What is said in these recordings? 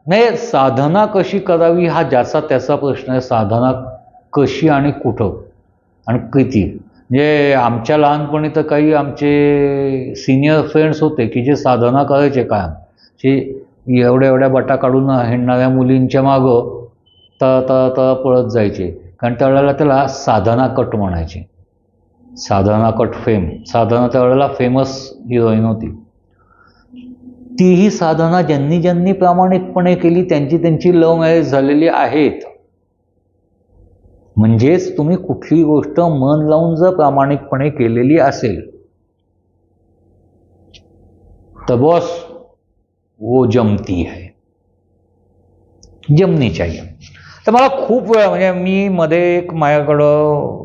नाही, साधना कशी करावी हा ज्याचा त्याचा प्रश्न आहे. साधना कशी आणि कुठं आणि किती. म्हणजे आमच्या लहानपणी तर काही आमचे सिनियर फ्रेंड्स होते की जे साधना करायचे काय, की एवढ्या एवढ्या बटा काढून हिंडणाऱ्या मुलींच्या मागं त पळत जायचे. कारण त्यावेळेला त्याला साधना कट म्हणायचे. साधना कट फेम. साधना त्यावेळेला फेमस हिरोईन होती. तीही साधना ज्यांनी ज्यांनी प्रामाणिकपणे केली त्यांची त्यांची लव्ह मॅरेज झालेली आहेत. म्हणजेच तुम्ही कुठली गोष्ट मन लावून जर प्रामाणिकपणे केलेली असेल तर बॉस वो जमती है, जमनी चाहिए. तर मला खूप वेळा, म्हणजे मी मध्ये एक माझ्याकडं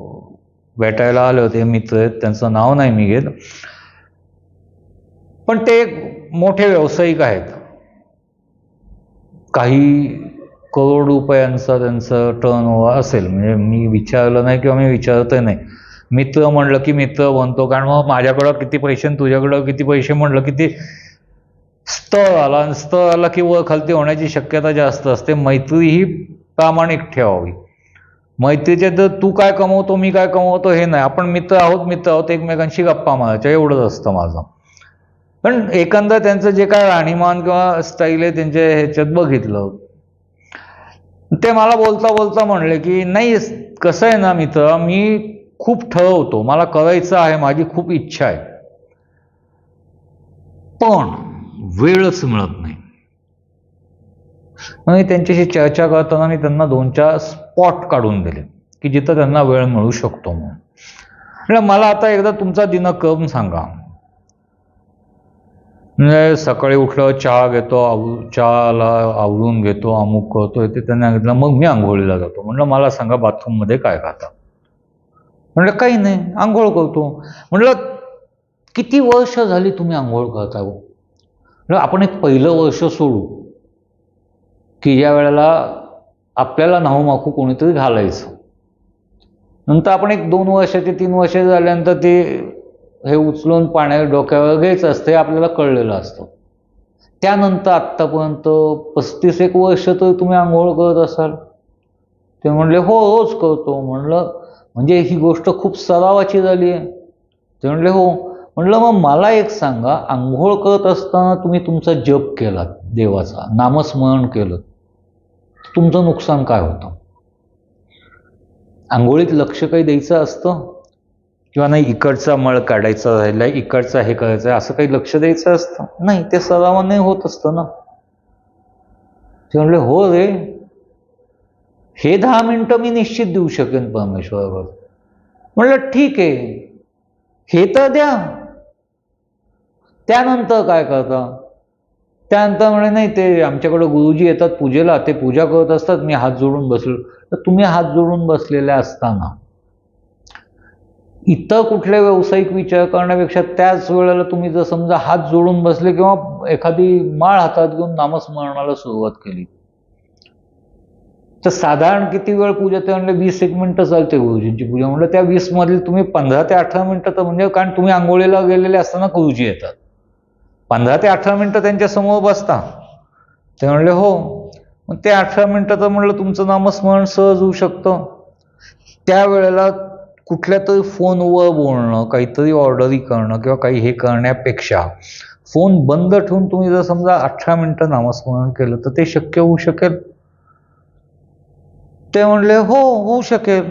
भेटायला आले होते मित्र आहेत, त्यांचं नाव नाही मी घेत, पण ते मोठे व्यावसायिक आहेत. काही करोड रुपयांचा त्यांचं टर्नओव्हर असेल. म्हणजे मी विचारलं नाही किंवा मी विचारतही नाही. मित्र म्हणलं की मित्र बनतो, कारण मग माझ्याकडं किती पैसे आणि तुझ्याकडं किती पैसे म्हणलं की ते स्थळ आला, आणि स्थळ आला की वर खालती होण्याची शक्यता जास्त असते. मैत्री ही प्रामाणिक ठेवावी. मैत्रीचे तर तू काय कमवतो मी काय कमवतो हे नाही. आपण मित्र आहोत एकमेकांशी गप्पा मारायच्या, एवढंच असतं माझं. पण एकंदर त्यांचं जे काय राहणीमान किंवा स्टाईल आहे त्यांच्या ह्याच्यात बघितलं, ते मला बोलता बोलता म्हणले की नाही, कसं आहे ना मित्र, मी खूप ठरवतो, मला करायचं आहे, माझी खूप इच्छा आहे, पण वेळच मिळत नाही. आणि त्यांच्याशी चर्चा करताना मी त्यांना 2-4 स्पॉट काढून दिले की जिथं त्यांना वेळ मिळू शकतो. म्हणून मला आता एकदा तुमचा दिनक्रम सांगा. म्हणजे सकाळी उठलं, चहा घेतो, चहाला आवरून घेतो, अमुक करतो, ते त्यांना सांगितलं. मग मी आंघोळीला जातो. म्हणलं मला सांगा बाथरूममध्ये काय खाता. म्हणलं काही नाही, आंघोळ करतो. म्हणलं किती वर्ष झाली तुम्ही आंघोळ करता हो. म्हणलं आपण एक पहिलं वर्ष सोडू की ज्या वेळेला आपल्याला नाहूमाखू कोणीतरी घालायचं. नंतर आपण एक 2 वर्षाचे 3 वर्ष झाल्यानंतर ते हे उचलून पाण्यावर डोक्यावर घ्यायचं असतं, हे आपल्याला कळलेलं असतं. त्यानंतर आत्तापर्यंत 35 वर्ष तर तुम्ही आंघोळ करत असाल. ते म्हणले हो, रोज करतो. म्हणलं म्हणजे ही गोष्ट खूप सरावाची झाली आहे. ते म्हणले हो. म्हणलं मग मला एक सांगा, आंघोळ करत असताना तुम्ही तुमचा जप केलात, देवाचा नामस्मरण केलं, तुमचं नुकसान काय होतं. आंघोळीत लक्ष काही द्यायचं असतं किंवा नाही, इकडचा मळ काढायचा राहिला, इकडचा हे करायचं, असं काही लक्ष द्यायचं असतं नाही. ते सरावाने होत असतं ना. ते म्हणले हो रे, हे 10 मिनिटं मी निश्चित देऊ शकेन परमेश्वरावर. म्हणलं ठीक आहे, हे तर द्या. त्यानंतर काय करता. त्यानंतर म्हणे नाही, ते आमच्याकडे गुरुजी येतात पूजेला, ते पूजा करत असतात, मी हात जोडून बसलो. तर तुम्ही हात जोडून बसलेले असताना इतर कुठले व्यावसायिक विचार करण्यापेक्षा त्याच वेळेला तुम्ही जर समजा हात जोडून बसले किंवा एखादी माळ हातात घेऊन नामस्मरणाला सुरुवात केली तर साधारण किती वेळ पूजा. ते म्हणले 20 मिनिटं चालते गुरुजींची पूजा. म्हणलं त्या 20 मधील तुम्ही 15 ते 18 मिनिटं तर, म्हणजे कारण तुम्ही आंघोळीला गेलेले असताना गुरुजी येतात, 15 ते 18 मिनिटं त्यांच्या समोर बसता. ते म्हणले हो. मग ते 18 मिनिटं तर म्हणलं तुमचं नामस्मरण सहज होऊ शकतं. त्यावेळेला कुठल्या तरी फोनवर बोलणं, काहीतरी ऑर्डरी करणं किंवा काही हे करण्यापेक्षा फोन बंद ठेवून तुम्ही जर समजा 18 मिनिटं नामस्मरण केलं तर ते शक्य होऊ शकेल. ते म्हणले हो, होऊ शकेल.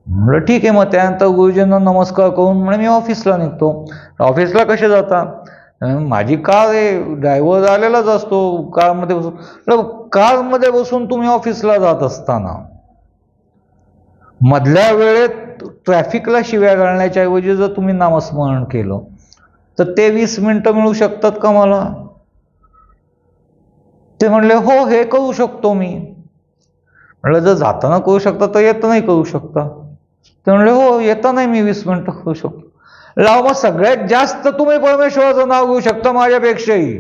म्हणलं ठीक आहे. मग त्यानंतर गुरुजींना नमस्कार करून म्हणे मी ऑफिसला निघतो. ऑफिसला कसे जाता. माझी कार आहे, ड्रायव्हर आलेलाच असतो कारमध्ये बसून. कारमध्ये बसून तुम्ही ऑफिसला जात असताना मधल्या वेळेत ट्रॅफिकला शिव्या घालण्याच्या ऐवजी जर तुम्ही नामस्मरण केलं तर ते 20 मिनिटं मिळू शकतात का मला. ते म्हणले हो, हे करू शकतो मी. म्हणलं जर जाताना करू शकता तर येतानाही करू शकता. ते म्हणले हो, येतानाही मी 20 मिनिटं करू शकतो. लाव, मग सगळ्यात जास्त तुम्ही परमेश्वराचं नाव घेऊ शकता माझ्यापेक्षाही,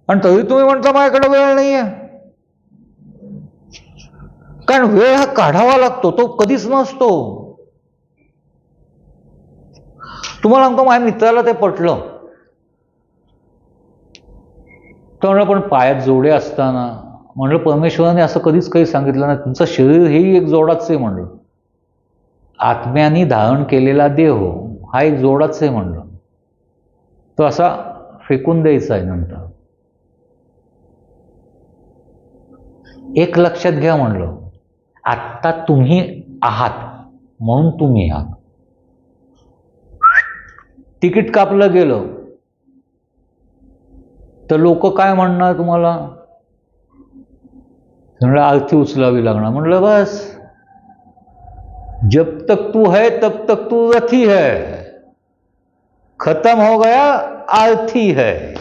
आणि तरी तुम्ही म्हणता माझ्याकडे वेळ नाहीये. कारण वेळ हा काढावा लागतो, तो कधीच नसतो. तुम्हाला सांगतो, माझ्या मित्राला ते पटलं. तर म्हणलं पण पायात जोडे असताना, म्हणलं परमेश्वराने असं कधीच काही सांगितलं नाही, तुमचं शरीर हेही एक जोडाच आहे म्हणलं, आत्म्याने धारण केलेला देह हा एक जोडाच आहे म्हणलं, तो असा फेकून द्यायचा आहे नंतर. एक लक्षात घ्या म्हणलं, आत्ता तुम्ही आहात म्हणून तुम्ही आहात. तिकीट कापलं गेलं तर लोक काय म्हणणार तुम्हाला? म्हणलं आरती उचलावी लागणार. म्हणलं बस, जब तक तू है तब तक तू रथी है, खत्म हो गया आरती है.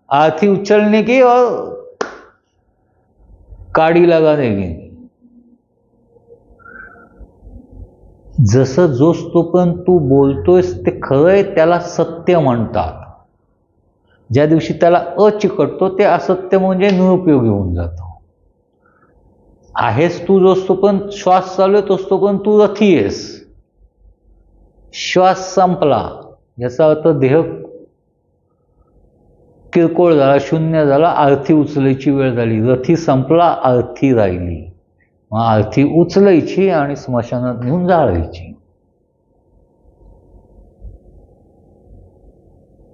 आरती उछलने की और काडी लगाने की. जसं जोस तोपर्यंत तू बोलतोयस ते खरंय त्याला सत्य म्हणतात. ज्या दिवशी त्याला अचिकटतो ते असत्य म्हणजे निरुपयोगी होऊन जातो. आहेस तू जोस तोपर्यंत, श्वास चालू आहे तोच तोपर्यंत तू रथी आहेस. श्वास संपला याचा अर्थ देह किरकोळ झाला, शून्य झाला, आरती उचलायची वेळ झाली. रथी संपला, आरती राहिली. मग आरती उचलायची आणि स्मशानात नेऊन जाळायची.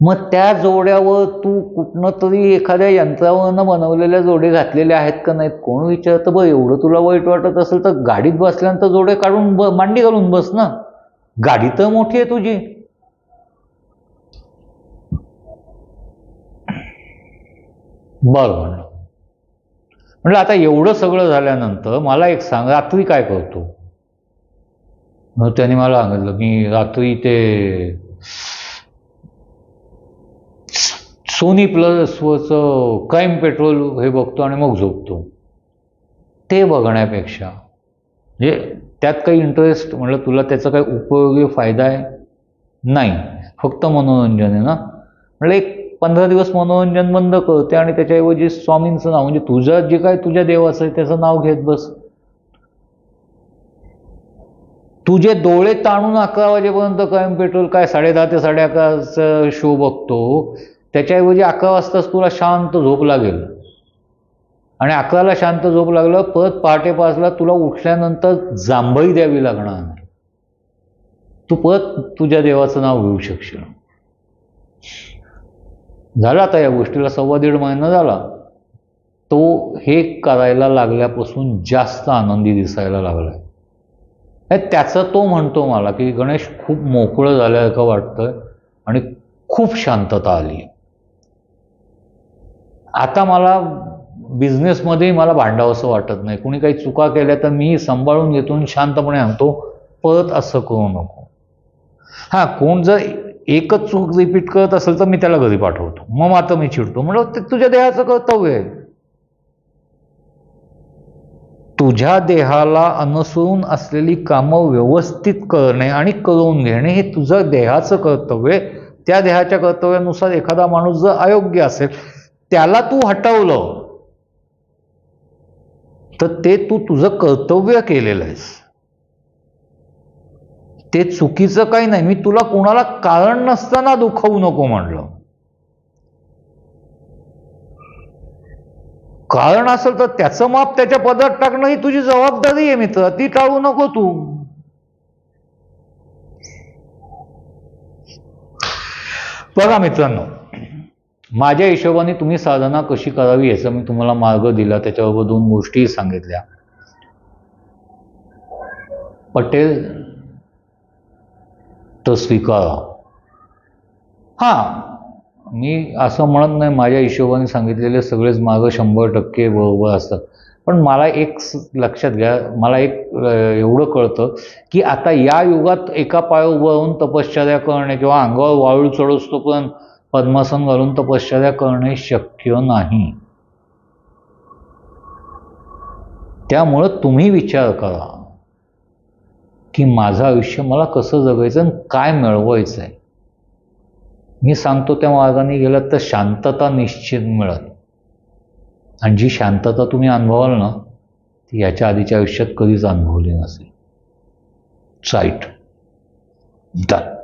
मग त्या जोड्यावर तू कुठनं तरी एखाद्या यंत्रावरनं बनवलेल्या जोडे घातलेले आहेत का नाहीत? कोण विचारतं? बरं, एवढं तुला वाईट वाटत असेल तर गाडीत बसल्यानंतर जोडे काढून मांडी घालून बस ना. गाडी तर मोठी आहे तुझी. बरं म्हणलं आता एवढं सगळं झाल्यानंतर मला एक सांग, रात्री काय करतो? मग त्याने मला सांगितलं की रात्री ते सोनी प्लसवरचं क्राईम पेट्रोल हे बघतो आणि मग झोपतो. ते बघण्यापेक्षा म्हणजे त्यात काही इंटरेस्ट, म्हणलं तुला त्याचा काही उपयोगी फायदा आहे? नाही, फक्त मनोरंजन आहे ना. म्हणलं एक 15 दिवस मनोरंजन बंद करते आणि त्याच्याऐवजी स्वामींचं नाव, म्हणजे तुझं जे काय तुझ्या देवाचं आहे त्याचं नाव घेत बस. तुझे डोळे ताणून 11 वाजेपर्यंत क्राईम पेट्रोल काय 10:30 ते 11:30 शो बघतो, त्याच्याऐवजी 11 वाजताच तुला शांत झोप लागेल. आणि 11ला शांत झोप लागलं, परत पहाटे 5ला तुला उठल्यानंतर जांभई द्यावी लागणार नाही. तू परत तुझ्या देवाचं नाव घेऊ शकशील. झाला आता या गोष्टीला 1.25 महिना झाला. तो हे करायला लागल्यापासून जास्त आनंदी दिसायला लागलाय. त्याचं तो म्हणतो मला की गणेश खूप मोकळं झाल्यासारखं वाटतंय आणि खूप शांतता आली. आता मला बिझनेसमध्ये मला भांडावंसं वाटत नाही. कुणी काही चुका केल्या तर मी सांभाळून घेतो आणि शांतपणे आणतो, परत असं करू नको. हां, कोण जर एकच चूक रिपीट करत असेल तर मी त्याला घरी पाठवतो. मग आता मी चिडतो. म्हणलं ते तुझ्या देहाचं कर्तव्य आहे. तुझ्या देहाला अनुसरून असलेली कामं व्यवस्थित करणे आणि करून घेणे हे तुझं देहाचं कर्तव्य आहे. त्या देहाच्या कर्तव्यानुसार एखादा माणूस जर अयोग्य असेल, त्याला तू हटवलं तर ते तू तुझं कर्तव्य केलेलं आहेस. ते चुकीचं काही नाही. मी तुला कोणाला कारण नसताना दुखवू नको म्हणलं. कारण असेल तर त्याचं माप त्याच्या पदरात टाकणं ही तुझी जबाबदारी आहे मित्र, ती टाळू नको तू. बघा मित्रांनो, माझ्या हिशोबाने तुम्ही साधना कशी करावी याचा मी तुम्हाला मार्ग दिला, त्याच्याबरोबर 2 गोष्टी सांगितल्या. पटेल तर स्वीकारा. हां, मी असं म्हणत नाही माझ्या हिशोबाने सांगितलेले सगळेच मार्ग 100% बरोबर असतात. पण मला एक लक्षात घ्या, मला एक एवढं कळतं की आता या युगात एका पायावर उभं राहून तपश्चर्या करणे किंवा अंगावर वाळू चढवतो पण पद्मासन घालून तपश्चर्या करणे शक्य नाही. त्यामुळं तुम्ही विचार करा की माझं आयुष्य मला कसं जगायचं आणि काय मिळवायचं आहे. मी सांगतो त्या मार्गाने गेलात तर शांतता निश्चित मिळेल. आणि जी शांतता तुम्ही अनुभवाल ना, ती याच्या आधीच्या आयुष्यात कधीच अनुभवली नसेल. चाईट. डन.